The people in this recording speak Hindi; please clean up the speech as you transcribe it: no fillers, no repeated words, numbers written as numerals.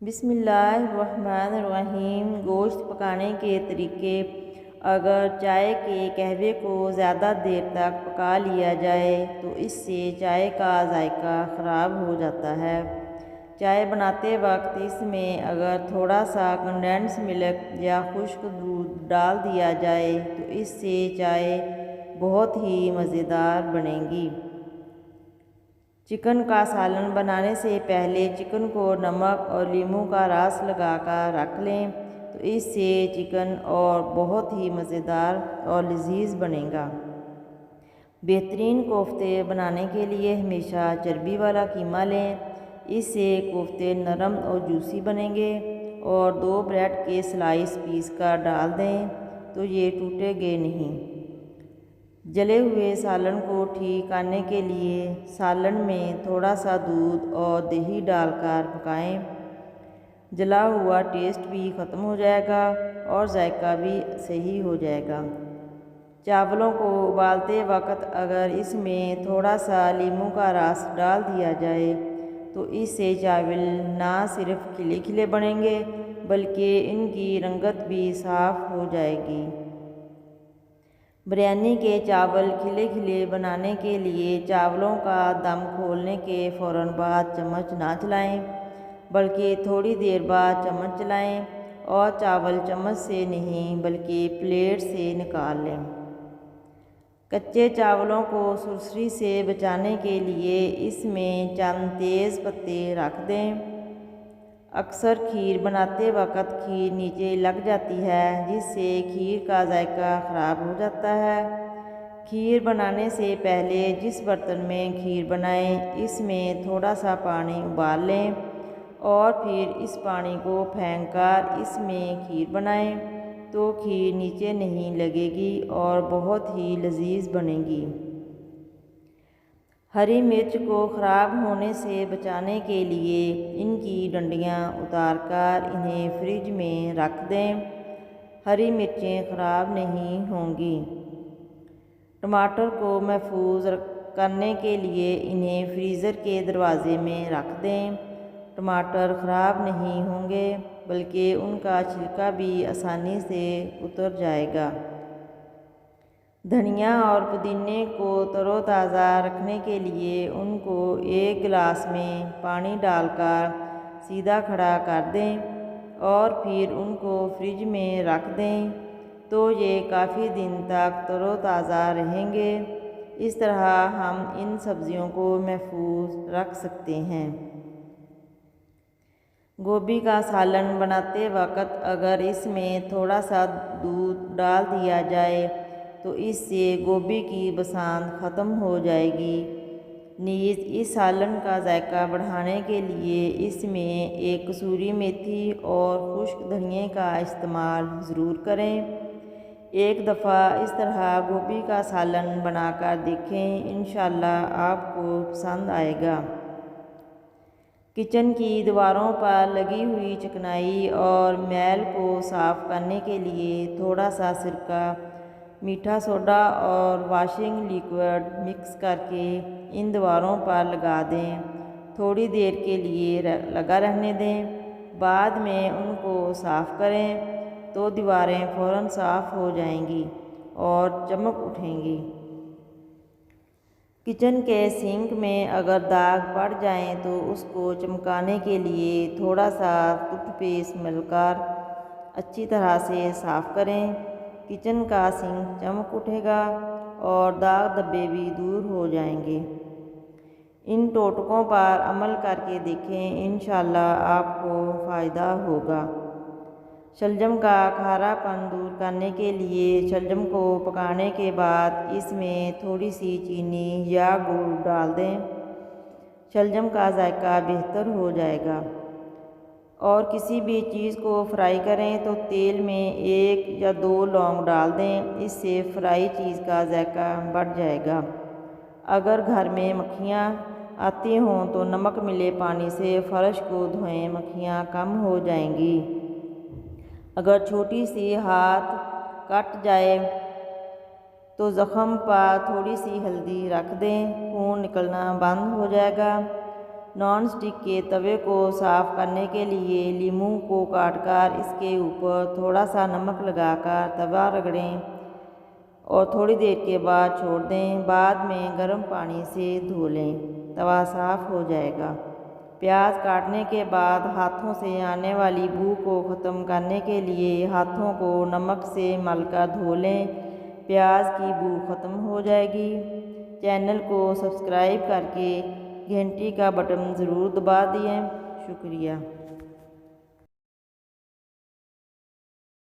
बिस्मिल्लाहिर्रहमानिर्रहीम। गोश्त पकाने के तरीके। अगर चाय के कहवे को ज़्यादा देर तक पका लिया जाए तो इससे चाय का जायका ख़राब हो जाता है। चाय बनाते वक्त इसमें अगर थोड़ा सा कंडेंस मिल्क या खुश्क दूध डाल दिया जाए तो इससे चाय बहुत ही मज़ेदार बनेगी। चिकन का सालन बनाने से पहले चिकन को नमक और नींबू का रस लगाकर रख लें तो इससे चिकन और बहुत ही मज़ेदार और लजीज बनेगा। बेहतरीन कोफ्ते बनाने के लिए हमेशा चर्बी वाला कीमा लें, इससे कोफ्ते नरम और जूसी बनेंगे। और 2 ब्रेड के स्लाइस पीस कर डाल दें तो ये टूटेंगे नहीं। जले हुए सालन को ठीक करने के लिए सालन में थोड़ा सा दूध और दही डालकर पकाएं। जला हुआ टेस्ट भी ख़त्म हो जाएगा और जायका भी सही हो जाएगा। चावलों को उबालते वक्त अगर इसमें थोड़ा सा नींबू का रस डाल दिया जाए तो इससे चावल ना सिर्फ खिले खिले बनेंगे बल्कि इनकी रंगत भी साफ़ हो जाएगी। बिरयानी के चावल खिले खिले बनाने के लिए चावलों का दम खोलने के फ़ौरन बाद चम्मच ना चलाएं बल्कि थोड़ी देर बाद चम्मच चलाएं और चावल चम्मच से नहीं बल्कि प्लेट से निकाल लें। कच्चे चावलों को सुरसरी से बचाने के लिए इसमें चंद तेज़ पत्ते रख दें। अक्सर खीर बनाते वक्त खीर नीचे लग जाती है जिससे खीर का जायका ख़राब हो जाता है। खीर बनाने से पहले जिस बर्तन में खीर बनाएं इसमें थोड़ा सा पानी उबाल लें और फिर इस पानी को फेंककर इसमें खीर बनाएं तो खीर नीचे नहीं लगेगी और बहुत ही लजीज बनेगी। हरी मिर्च को ख़राब होने से बचाने के लिए इनकी डंडियाँ उतारकर इन्हें फ्रिज में रख दें। हरी मिर्चें ख़राब नहीं होंगी। टमाटर को महफूज करने के लिए इन्हें फ्रीज़र के दरवाज़े में रख दें। टमाटर ख़राब नहीं होंगे बल्कि उनका छिलका भी आसानी से उतर जाएगा। धनिया और पुदीने को तरोताज़ा रखने के लिए उनको 1 गिलास में पानी डालकर सीधा खड़ा कर दें और फिर उनको फ्रिज में रख दें तो ये काफ़ी दिन तक तरोताज़ा रहेंगे। इस तरह हम इन सब्ज़ियों को महफूज रख सकते हैं। गोभी का सालन बनाते वक्त अगर इसमें थोड़ा सा दूध डाल दिया जाए तो इससे गोभी की बसांत ख़त्म हो जाएगी। नीज़ इस सालन का जायका बढ़ाने के लिए इसमें 1 कसूरी मेथी और खुश्क धनिए का इस्तेमाल ज़रूर करें। एक दफ़ा इस तरह गोभी का सालन बनाकर देखें, इंशाअल्लाह आपको पसंद आएगा। किचन की दीवारों पर लगी हुई चिकनाई और मैल को साफ़ करने के लिए थोड़ा सा सिरका, मीठा सोडा और वॉशिंग लिक्विड मिक्स करके इन दीवारों पर लगा दें। थोड़ी देर के लिए लगा रहने दें। बाद में उनको साफ़ करें तो दीवारें फ़ौरन साफ़ हो जाएंगी और चमक उठेंगी। किचन के सिंक में अगर दाग पड़ जाएं तो उसको चमकाने के लिए थोड़ा सा टूथपेस्ट मिलकर अच्छी तरह से साफ़ करें। किचन का सिंक चमक उठेगा और दाग धब्बे भी दूर हो जाएंगे। इन टोटकों पर अमल करके देखें, इंशाअल्लाह आपको फ़ायदा होगा। शलजम का खारापन दूर करने के लिए शलजम को पकाने के बाद इसमें थोड़ी सी चीनी या गुड़ डाल दें। शलजम का जायका बेहतर हो जाएगा। और किसी भी चीज़ को फ्राई करें तो तेल में 1 या 2 लौंग डाल दें, इससे फ्राई चीज़ का जायका बढ़ जाएगा। अगर घर में मक्खियाँ आती हों तो नमक मिले पानी से फ़र्श को धोएं, मक्खियाँ कम हो जाएंगी। अगर छोटी सी हाथ कट जाए तो ज़ख़म पर थोड़ी सी हल्दी रख दें, खून निकलना बंद हो जाएगा। नॉन स्टिक के तवे को साफ़ करने के लिए लीमू को काटकर इसके ऊपर थोड़ा सा नमक लगाकर तवा रगड़ें और थोड़ी देर के बाद छोड़ दें। बाद में गर्म पानी से धो लें, तवा साफ़ हो जाएगा। प्याज काटने के बाद हाथों से आने वाली बू को ख़त्म करने के लिए हाथों को नमक से मलकर धो लें, प्याज की बू ख़त्म हो जाएगी। चैनल को सब्सक्राइब करके घंटी का बटन ज़रूर दबा दिए। शुक्रिया।